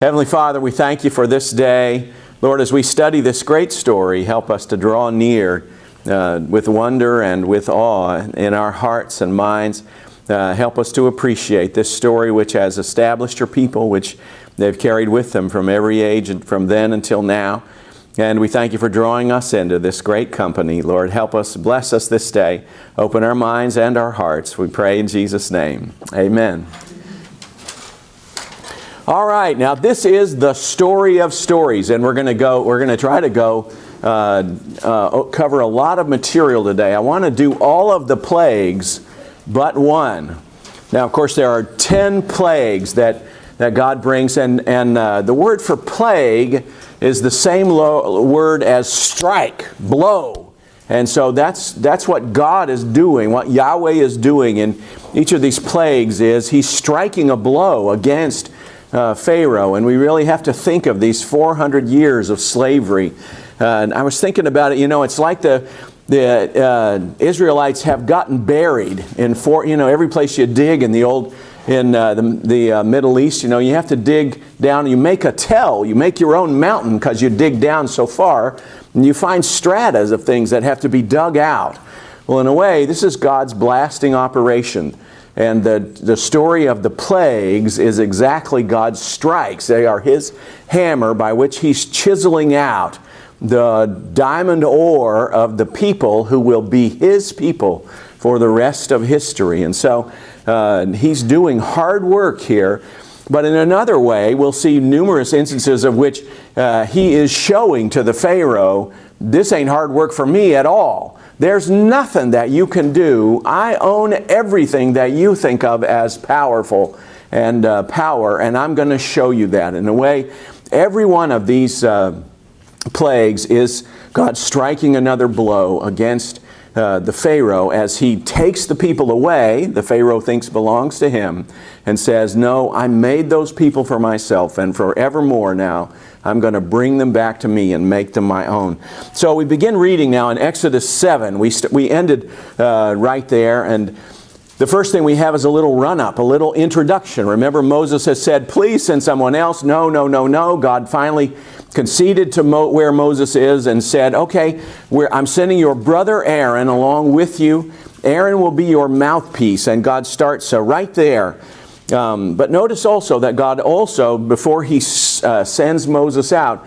Heavenly Father, we thank you for this day. Lord, as we study this great story, help us to draw near with wonder and with awe in our hearts and minds. Help us to appreciate this story which has established your people, which they've carried with them from every age and from then until now. And we thank you for drawing us into this great company. Lord, help us, bless us this day. Open our minds and our hearts. We pray in Jesus' name. Amen. All right, now this is the story of stories, and we're going to try to cover a lot of material today. I want to do all of the plagues but one. Now, of course, there are 10 plagues that God brings, and the word for plague is the same word as strike, blow. And so that's what God is doing, what Yahweh is doing in each of these plagues is He's striking a blow against Pharaoh, and we really have to think of these 400 years of slavery. And I was thinking about it. It's like the Israelites have gotten buried in every place you dig in the Middle East. You have to dig down. You make a tell. You make your own mountain because you dig down so far, and you find stratas of things that have to be dug out. Well, in a way, this is God's blasting operation. And the story of the plagues is exactly God's strikes. They are His hammer by which He's chiseling out the diamond ore of the people who will be His people for the rest of history. And so He's doing hard work here. But in another way, we'll see numerous instances of which He is showing to the Pharaoh, this ain't hard work for me at all. There's nothing that you can do. I own everything that you think of as powerful and power, and I'm going to show you that. In a way, every one of these plagues is God striking another blow against the Pharaoh as he takes the people away, the Pharaoh thinks belongs to him, and says, no, I made those people for myself, and forevermore now I'm going to bring them back to me and make them my own. So we begin reading now in Exodus 7. We ended right there, and the first thing we have is a little run-up, a little introduction. Remember, Moses has said, please send someone else. No, no, no, no. God finally conceded to where Moses is and said, okay, I'm sending your brother Aaron along with you. Aaron will be your mouthpiece. And God starts right there. But notice also that God also, before He sends Moses out,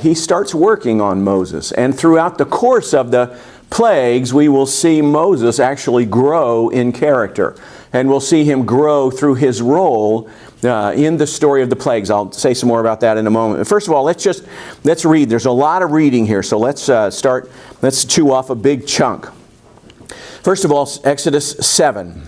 He starts working on Moses. And throughout the course of the plagues, we will see Moses actually grow in character. And we'll see him grow through his role in the story of the plagues. I'll say some more about that in a moment. First of all, let's read. There's a lot of reading here, so let's chew off a big chunk. First of all, Exodus 7.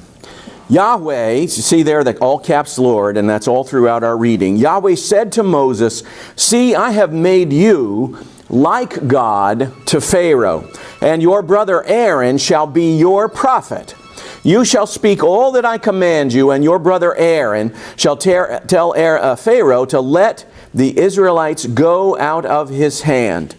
Yahweh, you see there the all caps Lord, and that's all throughout our reading. Yahweh said to Moses, see, I have made you like God to Pharaoh, and your brother Aaron shall be your prophet. You shall speak all that I command you, and your brother Aaron shall tell Pharaoh to let the Israelites go out of his hand.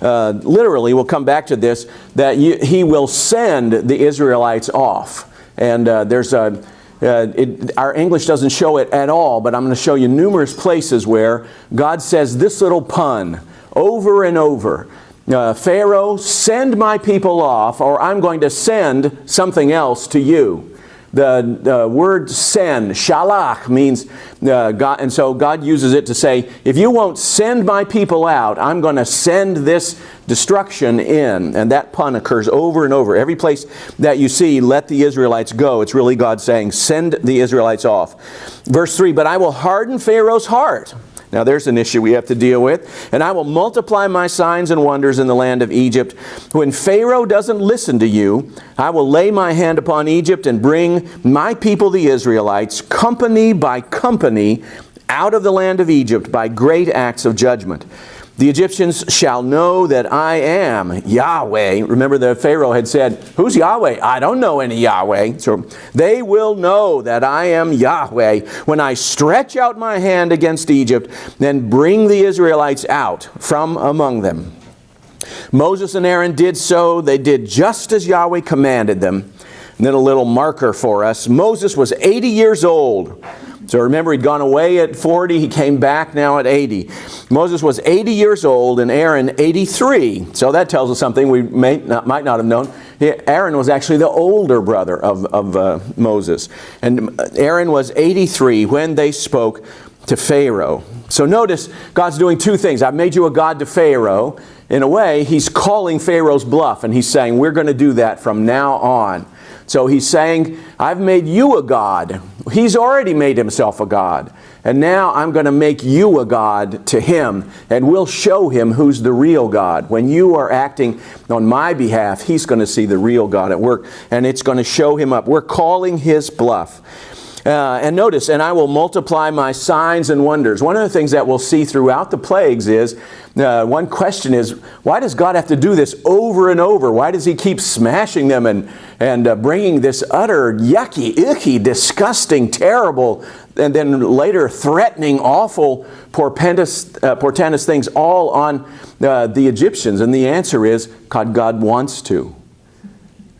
Literally, we'll come back to this, that he will send the Israelites off. And our English doesn't show it at all, but I'm going to show you numerous places where God says this little pun over and over. Pharaoh, send my people off, or I'm going to send something else to you. The word send, shalach, means God, and so God uses it to say, if you won't send my people out, I'm going to send this destruction in. And that pun occurs over and over. Every place that you see, let the Israelites go, it's really God saying, send the Israelites off. Verse 3, but I will harden Pharaoh's heart. Now there's an issue we have to deal with. And I will multiply my signs and wonders in the land of Egypt. When Pharaoh doesn't listen to you, I will lay my hand upon Egypt and bring my people the Israelites, company by company, out of the land of Egypt by great acts of judgment. The Egyptians shall know that I am Yahweh. Remember the Pharaoh had said, who's Yahweh? I don't know any Yahweh. So they will know that I am Yahweh when I stretch out my hand against Egypt and bring the Israelites out from among them. Moses and Aaron did so. They did just as Yahweh commanded them. And then a little marker for us. Moses was 80 years old So remember, he'd gone away at 40. He came back now at 80. Moses was 80 years old and Aaron 83. So that tells us something we might not have known. Aaron was actually the older brother of Moses. And Aaron was 83 when they spoke to Pharaoh. So notice, God's doing two things. I've made you a god to Pharaoh. In a way, he's calling Pharaoh's bluff, and he's saying, we're going to do that from now on. So he's saying, I've made you a god. He's already made himself a god. And now I'm going to make you a god to him, and we'll show him who's the real God. When you are acting on my behalf, he's going to see the real God at work, and it's going to show him up. We're calling his bluff. And notice, and I will multiply my signs and wonders. One of the things that we'll see throughout the plagues is, one question is, why does God have to do this over and over? Why does he keep smashing them and bringing this utter yucky, icky, disgusting, terrible, and then later threatening, awful, portentous things all on the Egyptians? And the answer is, God wants to.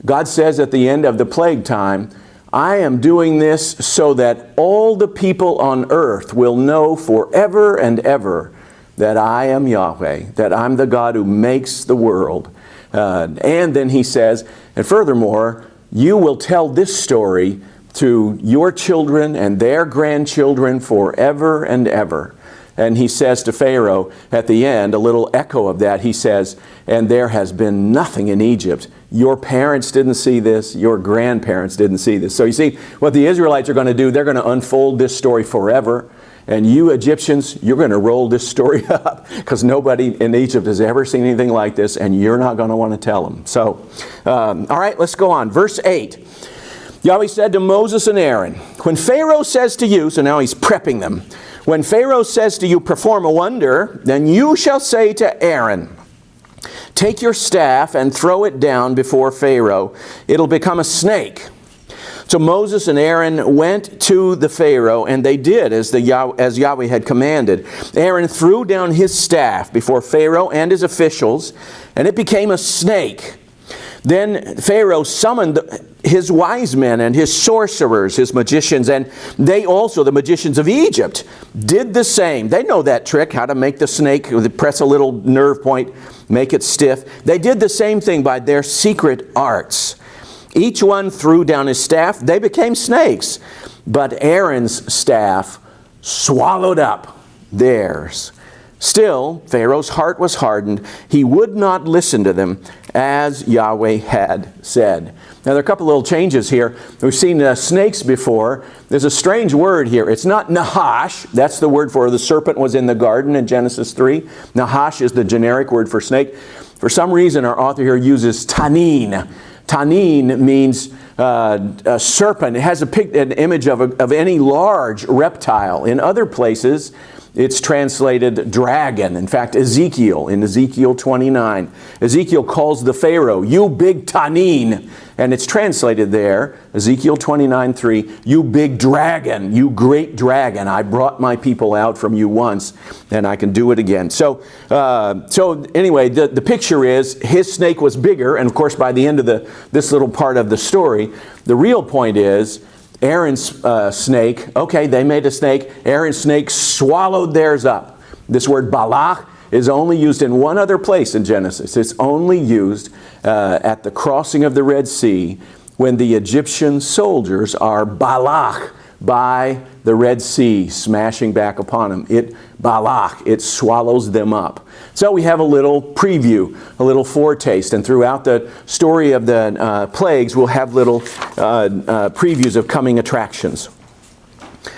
God says at the end of the plague time, I am doing this so that all the people on earth will know forever and ever that I am Yahweh, that I'm the God who makes the world. And then he says, and furthermore, you will tell this story to your children and their grandchildren forever and ever. And he says to Pharaoh at the end, a little echo of that, he says, and there has been nothing in Egypt. Your parents didn't see this. Your grandparents didn't see this. So you see, what the Israelites are going to do, they're going to unfold this story forever. And you Egyptians, you're going to roll this story up because nobody in Egypt has ever seen anything like this, and you're not going to want to tell them. So, all right, let's go on. Verse 8. Yahweh said to Moses and Aaron, when Pharaoh says to you, so now he's prepping them, when Pharaoh says to you, perform a wonder, then you shall say to Aaron, take your staff and throw it down before Pharaoh. It'll become a snake. So Moses and Aaron went to the Pharaoh, and they did as Yahweh had commanded. Aaron threw down his staff before Pharaoh and his officials, and it became a snake. Then Pharaoh summoned his wise men and his sorcerers, his magicians, and they also, the magicians of Egypt, did the same. They know that trick, how to make the snake, press a little nerve point, make it stiff. They did the same thing by their secret arts. Each one threw down his staff. They became snakes. But Aaron's staff swallowed up theirs. Still, Pharaoh's heart was hardened. He would not listen to them as Yahweh had said. Now, there are a couple little changes here. We've seen snakes before. There's a strange word here. It's not Nahash. That's the word for the serpent was in the garden in Genesis 3. Nahash is the generic word for snake. For some reason, our author here uses Tanin. Tanin means a serpent. It has an image of any large reptile. In other places, it's translated dragon. In fact, in Ezekiel 29, Ezekiel calls the Pharaoh, you big Tanin. And it's translated there, Ezekiel 29:3, you big dragon, you great dragon. I brought my people out from you once, and I can do it again. So anyway, the picture is his snake was bigger, and of course by the end of this little part of the story, the real point is Aaron's snake, okay, they made a snake. Aaron's snake swallowed theirs up. This word balach is only used in one other place in Genesis. It's only used at the crossing of the Red Sea when the Egyptian soldiers are balach by the Red Sea smashing back upon them. It swallows them up. So we have a little preview, a little foretaste, and throughout the story of the plagues we'll have little previews of coming attractions.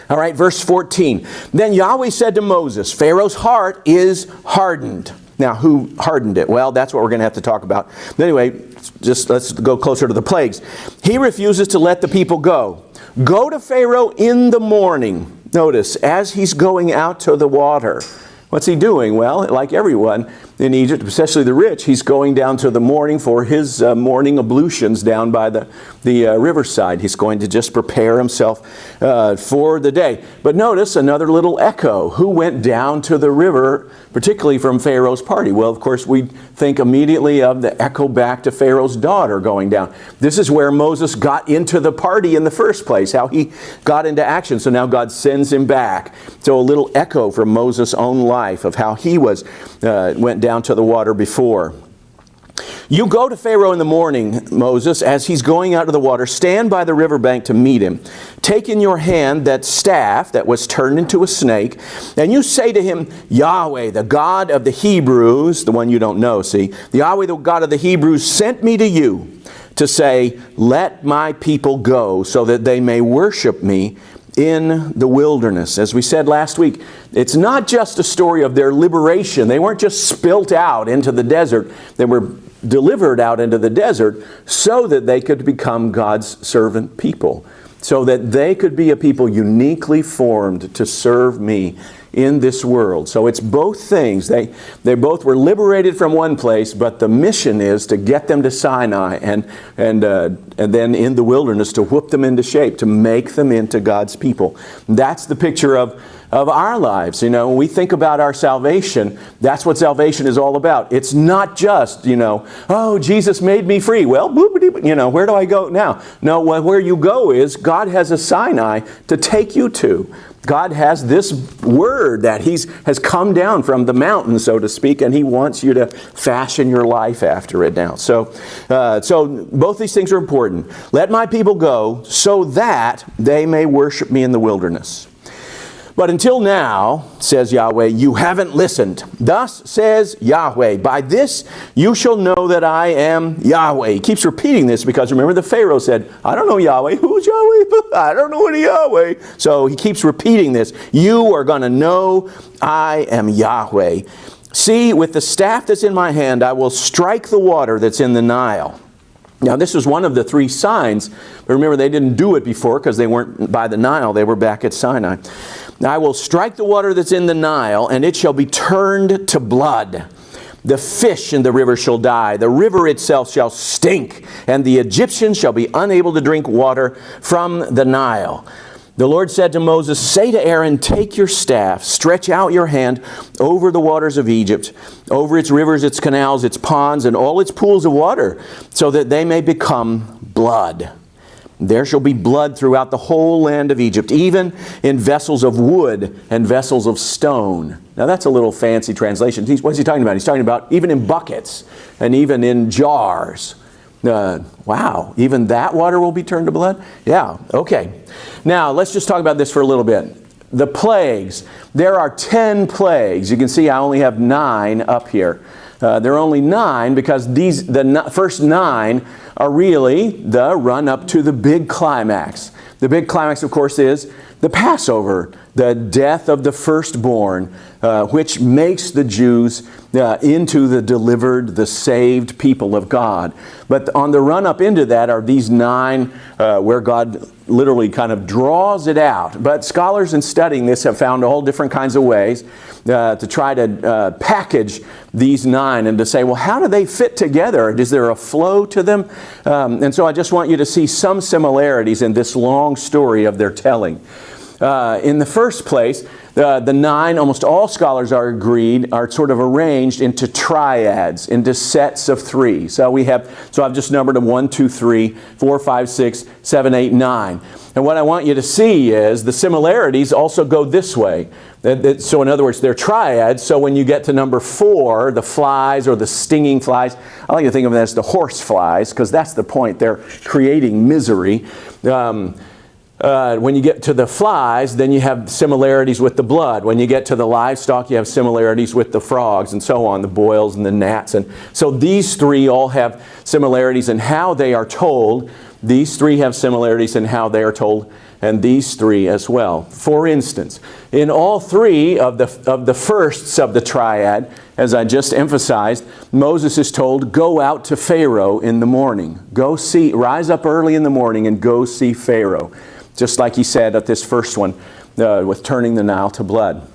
All right, verse 14. Then Yahweh said to Moses, Pharaoh's heart is hardened. Now, who hardened it? Well, that's what we're going to have to talk about. But anyway, just let's go closer to the plagues. He refuses to let the people go. Go to Pharaoh in the morning. Notice, as he's going out to the water. What's he doing? Well, like everyone, in Egypt, especially the rich, he's going down to the morning for his morning ablutions down by the riverside. He's going to just prepare himself for the day. But notice another little echo. Who went down to the river, particularly from Pharaoh's party? Well, of course, we think immediately of the echo back to Pharaoh's daughter going down. This is where Moses got into the party in the first place, how he got into action. So now God sends him back. So a little echo from Moses' own life of how he went down to the water before. You go to Pharaoh in the morning, Moses, as he's going out of the water. Stand by the riverbank to meet him. Take in your hand that staff that was turned into a snake, and you say to him, Yahweh, the God of the Hebrews, the one you don't know, see, the Yahweh, the God of the Hebrews, sent me to you to say, let my people go so that they may worship me in the wilderness. As we said last week, it's not just a story of their liberation. They weren't just spilt out into the desert. They were delivered out into the desert so that they could become God's servant people, so that they could be a people uniquely formed to serve me in this world. So it's both things. They both were liberated from one place, but the mission is to get them to Sinai and then in the wilderness to whoop them into shape, to make them into God's people. That's the picture of our lives. You know, when we think about our salvation, that's what salvation is all about. It's not just, oh, Jesus made me free. Well, where do I go now? No, where you go is God has a Sinai to take you to. God has this word that has come down from the mountain, so to speak, and He wants you to fashion your life after it now. So both these things are important. Let my people go so that they may worship me in the wilderness. But until now, says Yahweh, you haven't listened. Thus says Yahweh, by this you shall know that I am Yahweh. He keeps repeating this because remember the Pharaoh said, I don't know Yahweh. Who's Yahweh? I don't know any Yahweh. So he keeps repeating this. You are going to know I am Yahweh. See, with the staff that's in my hand, I will strike the water that's in the Nile. Now, this was one of the three signs. But remember, they didn't do it before because they weren't by the Nile. They were back at Sinai. I will strike the water that's in the Nile, and it shall be turned to blood. The fish in the river shall die. The river itself shall stink, and the Egyptians shall be unable to drink water from the Nile. The Lord said to Moses, say to Aaron, take your staff, stretch out your hand over the waters of Egypt, over its rivers, its canals, its ponds, and all its pools of water, so that they may become blood. There shall be blood throughout the whole land of Egypt, even in vessels of wood and vessels of stone. Now that's a little fancy translation. What's he talking about? He's talking about even in buckets and even in jars. Wow, even that water will be turned to blood? Yeah, okay. Now let's just talk about this for a little bit. The plagues. There are 10 plagues. You can see I only have 9 up here. There are only 9 because the first 9 are really the run up to the big climax. The big climax, of course, is the Passover, the death of the firstborn, which makes the Jews into the delivered, the saved people of God. But on the run up into that are these 9 where God literally kind of draws it out. But scholars in studying this have found all different kinds of ways to try to package these 9 and to say, well, how do they fit together? Is there a flow to them? And so I just want you to see some similarities in this long story of their telling. In the first place, the 9, almost all scholars are sort of arranged into triads, into sets of 3. So I've just numbered them 1, 2, 3, 4, 5, 6, 7, 8, 9. And what I want you to see is the similarities also go this way. So in other words, they're triads. So when you get to number 4, the flies or the stinging flies, I like to think of them as the horse flies because that's the point. They're creating misery. When you get to the flies, then you have similarities with the blood. When you get to the livestock, you have similarities with the frogs and so on, the boils and the gnats. And so these 3 all have similarities in how they are told. These 3 have similarities in how they are told, and these 3 as well. For instance, in all 3 of the firsts of the triad, as I just emphasized, Moses is told, go out to Pharaoh in the morning. Rise up early in the morning and go see Pharaoh. Just like he said at this first one with turning the Nile to blood.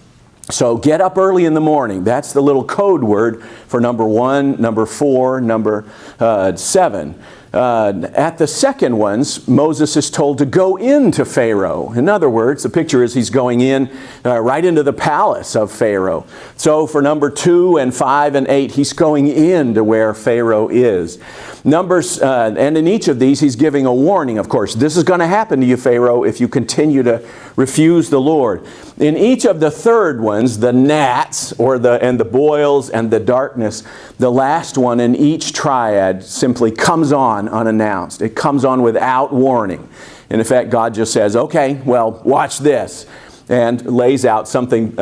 So get up early in the morning. That's the little code word for number 1, number 4, number 7. At the second ones, Moses is told to go into Pharaoh. In other words, the picture is he's going in right into the palace of Pharaoh. So for number 2 and 5 and 8, he's going into where Pharaoh is. And in each of these, he's giving a warning, of course. This is going to happen to you, Pharaoh, if you continue to refuse the Lord. In each of the third ones, the gnats and the boils and the darkness, the last one in each triad simply comes on unannounced. It comes on without warning. And in fact, God just says, okay, well, watch this, and lays out something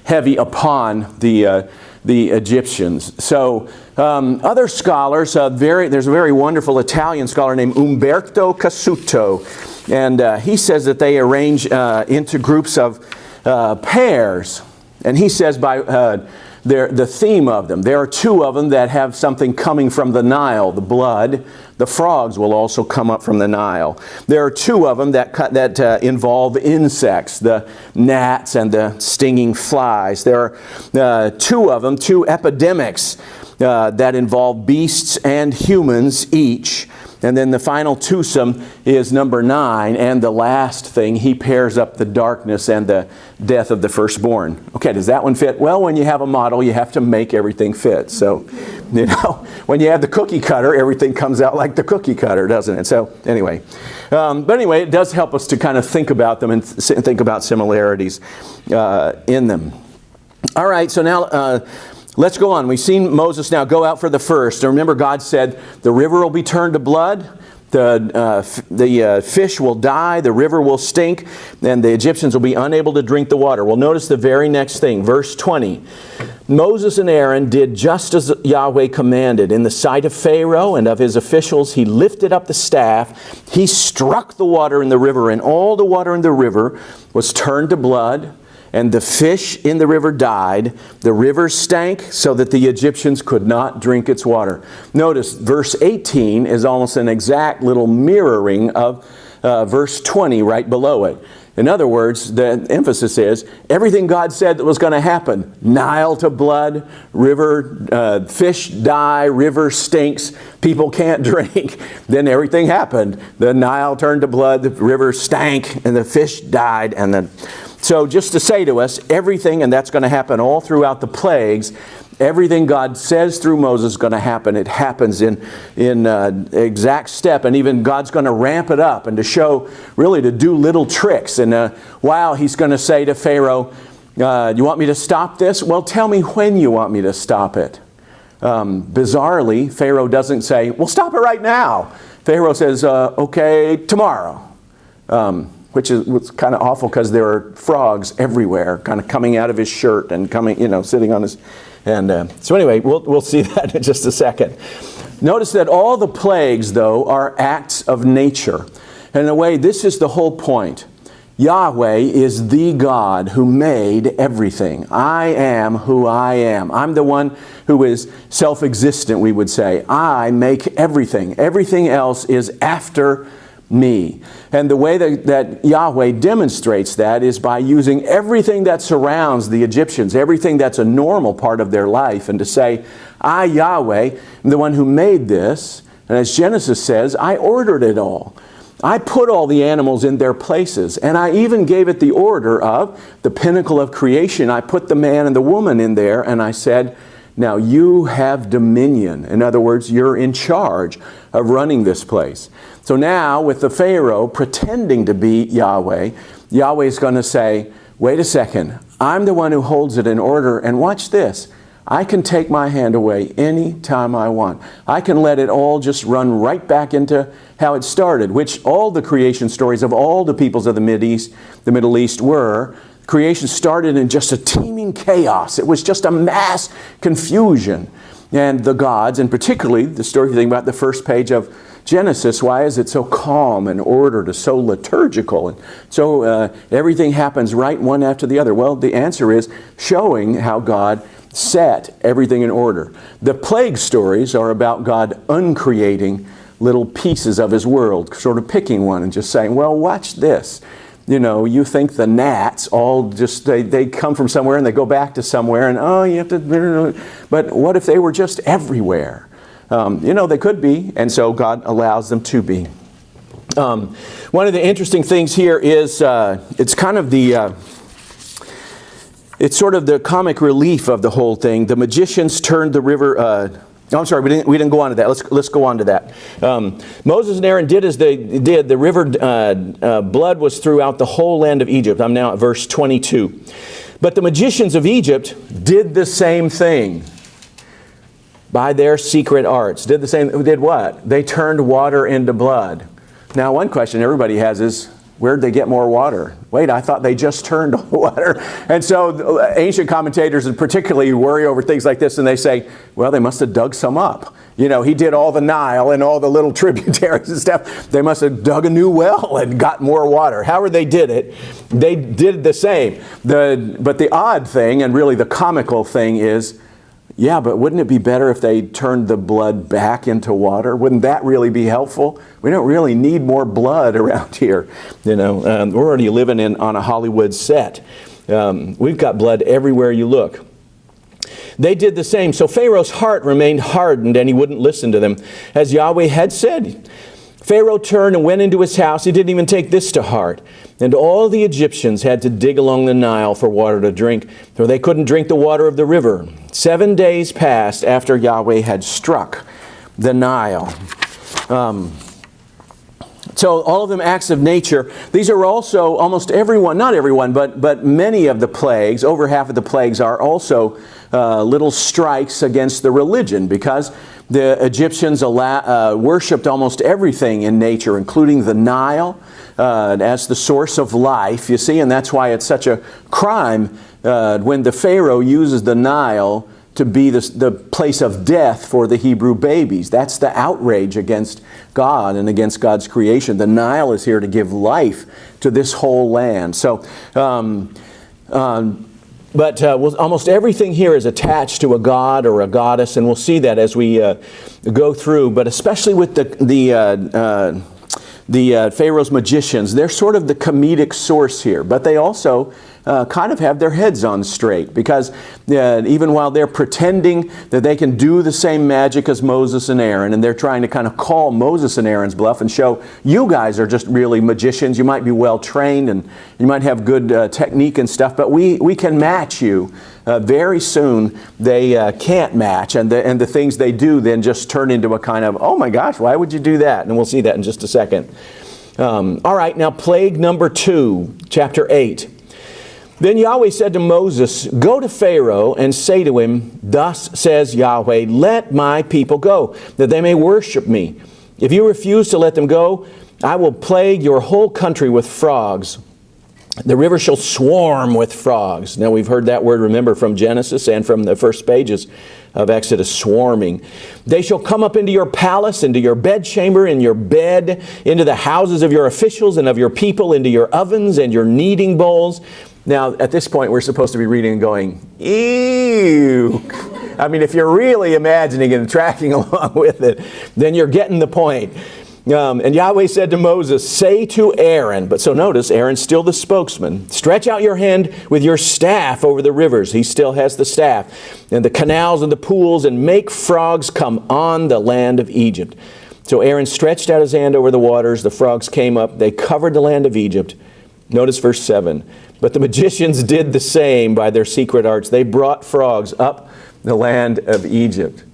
heavy upon the Egyptians. So other scholars, there's a very wonderful Italian scholar named Umberto Cassuto, and he says that they arrange into groups of pairs. And he says by the theme of them, there are 2 of them that have something coming from the Nile, the blood. The frogs will also come up from the Nile. There are 2 of them that involve insects, the gnats and the stinging flies. There are 2 of them, 2 epidemics that involve beasts and humans each. And then the final twosome is number 9, and the last thing, he pairs up the darkness and the death of the firstborn. Okay, does that one fit? Well, when you have a model, you have to make everything fit. So, when you have the cookie cutter, everything comes out like the cookie cutter, doesn't it? So, anyway. But anyway, it does help us to kind of think about them and think about similarities in them. All right, so now let's go on. We've seen Moses now go out for the first. And remember, God said the river will be turned to blood, the fish will die, the river will stink, and the Egyptians will be unable to drink the water. Well, notice the very next thing, verse 20. Moses and Aaron did just as Yahweh commanded. In the sight of Pharaoh and of his officials, he lifted up the staff. He struck the water in the river, and all the water in the river was turned to blood. And the fish in the river died. The river stank so that the Egyptians could not drink its water. Notice verse 18 is almost an exact little mirroring of verse 20 right below it. In other words, the emphasis is everything God said that was going to happen. Nile to blood, river, fish die, river stinks, people can't drink. Then everything happened. The Nile turned to blood, the river stank, and the fish died, and then... So just to say to us, everything, and that's going to happen all throughout the plagues, everything God says through Moses is going to happen. It happens in exact step, and even God's going to ramp it up and to show, really to do little tricks. And wow, he's going to say to Pharaoh, you want me to stop this? Well, tell me when you want me to stop it. Bizarrely, Pharaoh doesn't say, well, stop it right now. Pharaoh says, okay, tomorrow. Which was kind of awful because there are frogs everywhere, kind of coming out of his shirt and coming, sitting on his... And so anyway, we'll see that in just a second. Notice that all the plagues, though, are acts of nature. And in a way, this is the whole point. Yahweh is the God who made everything. I am who I am. I'm the one who is self-existent, we would say. I make everything. Everything else is after me. And the way that Yahweh demonstrates that is by using everything that surrounds the Egyptians, everything that's a normal part of their life, and to say, I, Yahweh, am the one who made this. And as Genesis says, I ordered it all. I put all the animals in their places, and I even gave it the order of the pinnacle of creation. I put the man and the woman in there, and I said, now you have dominion. In other words, you're in charge of running this place. So now, with the Pharaoh pretending to be Yahweh, Yahweh's going to say, wait a second, I'm the one who holds it in order, and watch this. I can take my hand away any time I want. I can let it all just run right back into how it started, which all the creation stories of all the peoples of the Middle East were. Creation started in just a teeming chaos. It was just a mass confusion. And the gods, and particularly the story, if you think about the first page of Genesis, why is it so calm and ordered, and so liturgical, and so everything happens right one after the other? Well, the answer is showing how God set everything in order. The plague stories are about God uncreating little pieces of His world, sort of picking one and just saying, well, watch this. you know, you think the gnats all just, they come from somewhere and they go back to somewhere, and oh, you have to, but what if they were just everywhere? You know, they could be, and so God allows them to be. One of the interesting things here is it's kind of the it's sort of the comic relief of the whole thing. The magicians turned the river. I'm sorry, we didn't go on to that. Let's go on to that. Moses and Aaron did as they did. The river blood was throughout the whole land of Egypt. I'm now at verse 22. But the magicians of Egypt did the same thing by their secret arts. Did what? They turned water into blood. Now, one question everybody has is, where'd they get more water? Wait, I thought they just turned water. And so ancient commentators particularly worry over things like this, and they say, well, they must have dug some up. You know, he did all the Nile and all the little tributaries and stuff. They must have dug a new well and got more water. However they did it, they did the same. But the odd thing, and really the comical thing is, yeah, but wouldn't it be better if they turned the blood back into water? Wouldn't that really be helpful? We don't really need more blood around here. You know, we're already living on a Hollywood set. We've got blood everywhere you look. They did the same. So Pharaoh's heart remained hardened, and he wouldn't listen to them, as Yahweh had said. Pharaoh turned and went into his house. He didn't even take this to heart. And all the Egyptians had to dig along the Nile for water to drink, for they couldn't drink the water of the river. 7 days passed after Yahweh had struck the Nile. So all of them acts of nature. These are also almost everyone, not everyone, but many of the plagues, over half of the plagues are also little strikes against the religion, because the Egyptians worshipped almost everything in nature, including the Nile as the source of life, you see, and that's why it's such a crime when the Pharaoh uses the Nile to be the place of death for the Hebrew babies. That's the outrage against God and against God's creation. The Nile is here to give life to this whole land. So, almost everything here is attached to a god or a goddess, and we'll see that as we go through. But especially with the Pharaoh's magicians, they're sort of the comedic source here. But they also kind of have their heads on straight, because even while they're pretending that they can do the same magic as Moses and Aaron, and they're trying to kind of call Moses and Aaron's bluff and show you guys are just really magicians, you might be well trained and you might have good technique and stuff, but we can match you. Very soon they can't match, and the things they do then just turn into a kind of, oh my gosh, why would you do that? And we'll see that in just a second. All right, now plague number 2, chapter 8. Then Yahweh said to Moses, go to Pharaoh and say to him, thus says Yahweh, let my people go, that they may worship me. If you refuse to let them go, I will plague your whole country with frogs. The river shall swarm with frogs. Now we've heard that word, remember, from Genesis and from the first pages of Exodus, swarming. They shall come up into your palace, into your bedchamber, in your bed, into the houses of your officials and of your people, into your ovens and your kneading bowls. Now, at this point, we're supposed to be reading and going, ew. I mean, if you're really imagining and tracking along with it, then you're getting the point. And Yahweh said to Moses, say to Aaron, but so notice, Aaron's still the spokesman, stretch out your hand with your staff over the rivers. He still has the staff, and the canals and the pools, and make frogs come on the land of Egypt. So Aaron stretched out his hand over the waters. The frogs came up. They covered the land of Egypt. Notice verse 7. But the magicians did the same by their secret arts. They brought frogs up the land of Egypt.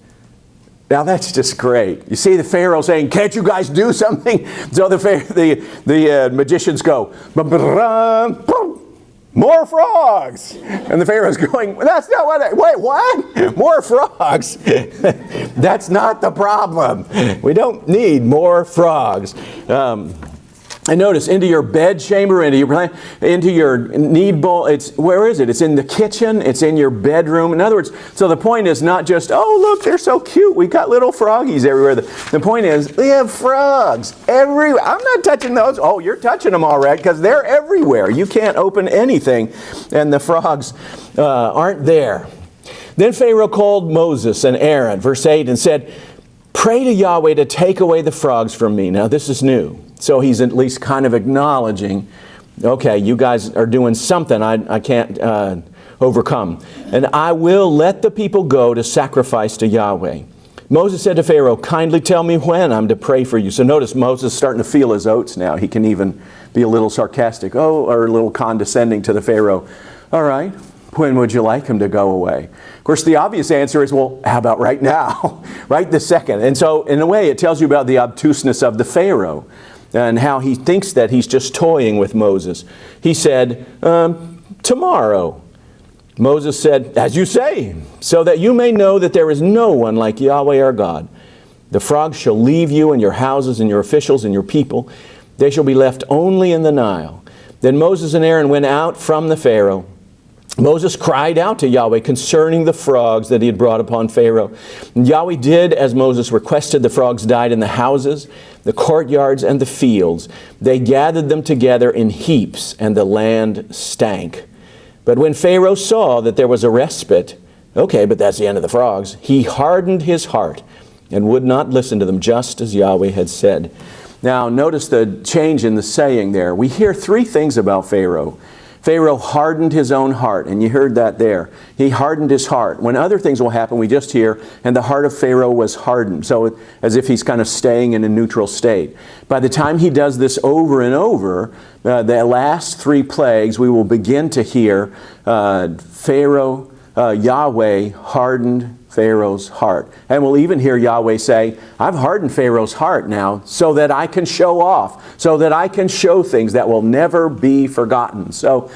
Now that's just great. You see the Pharaoh saying, can't you guys do something? So the magicians go, more frogs. And the Pharaoh's going, that's not what wait, what? More frogs? That's not the problem. We don't need more frogs. And notice, into your bed chamber, into your knead bowl, where is it? It's in the kitchen, it's in your bedroom. In other words, so the point is not just, oh look, they're so cute, we've got little froggies everywhere. The point is, we have frogs everywhere. I'm not touching those. Oh, you're touching them all right, because they're everywhere. You can't open anything, and the frogs aren't there. Then Pharaoh called Moses and Aaron, verse 8, and said, pray to Yahweh to take away the frogs from me. Now this is new. So he's at least kind of acknowledging Okay, you guys are doing something I can't overcome. And I will let the people go to sacrifice to Yahweh. Moses said to Pharaoh, kindly tell me when I'm to pray for you. So notice Moses is starting to feel his oats now. He can even be a little sarcastic, or a little condescending to the Pharaoh. All right, when would you like him to go away? Of course, the obvious answer is, well, how about right now? Right this second. And so, in a way, it tells you about the obtuseness of the Pharaoh and how he thinks that he's just toying with Moses. He said, tomorrow. Moses said, as you say, so that you may know that there is no one like Yahweh our God. The frogs shall leave you and your houses and your officials and your people. They shall be left only in the Nile. Then Moses and Aaron went out from the Pharaoh. Moses cried out to Yahweh concerning the frogs that he had brought upon Pharaoh. And Yahweh did as Moses requested. The frogs died in the houses, the courtyards, and the fields. They gathered them together in heaps, and the land stank. But when Pharaoh saw that there was a respite, okay, but that's the end of the frogs, he hardened his heart and would not listen to them, just as Yahweh had said. Now, notice the change in the saying there. We hear three things about Pharaoh. Pharaoh hardened his own heart, and you heard that there. He hardened his heart. When other things will happen, we just hear, and the heart of Pharaoh was hardened. So as if he's kind of staying in a neutral state. By the time he does this over and over, the last three plagues, we will begin to hear Yahweh hardened Pharaoh's heart. And we'll even hear Yahweh say, I've hardened Pharaoh's heart now so that I can show off, so that I can show things that will never be forgotten. So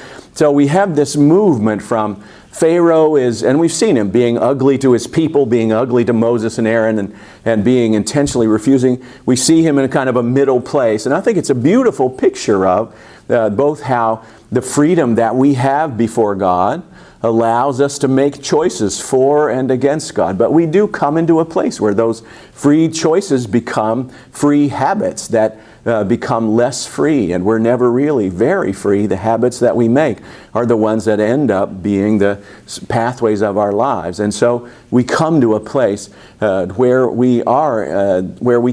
we have this movement from Pharaoh and we've seen him being ugly to his people, being ugly to Moses and Aaron, and being intentionally refusing. We see him in a kind of a middle place. And I think it's a beautiful picture of both how the freedom that we have before God allows us to make choices for and against God. But we do come into a place where those free choices become free habits that become less free, and we're never really very free. The habits that we make are the ones that end up being the pathways of our lives. And so we come to a place where we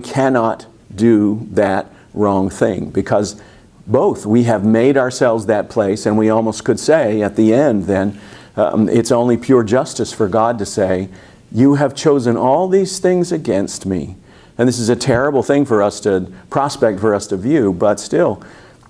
cannot do that wrong thing, because both we have made ourselves that place, and we almost could say at the end then, it's only pure justice for God to say, you have chosen all these things against me. And this is a terrible thing for us to prospect, for us to view, but still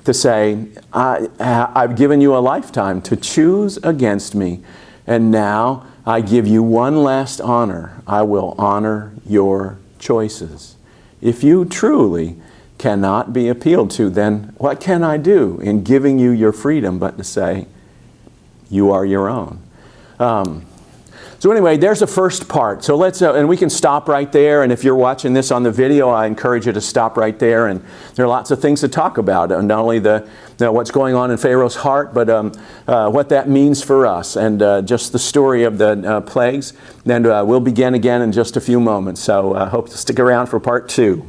to say, I've given you a lifetime to choose against me, and now I give you one last honor. I will honor your choices. If you truly cannot be appealed to, then what can I do in giving you your freedom but to say, you are your own? So anyway, there's the first part. So let's, and we can stop right there. And if you're watching this on the video, I encourage you to stop right there. And there are lots of things to talk about. Not only what's going on in Pharaoh's heart, but what that means for us, and just the story of the plagues. And we'll begin again in just a few moments. So I hope to stick around for part 2.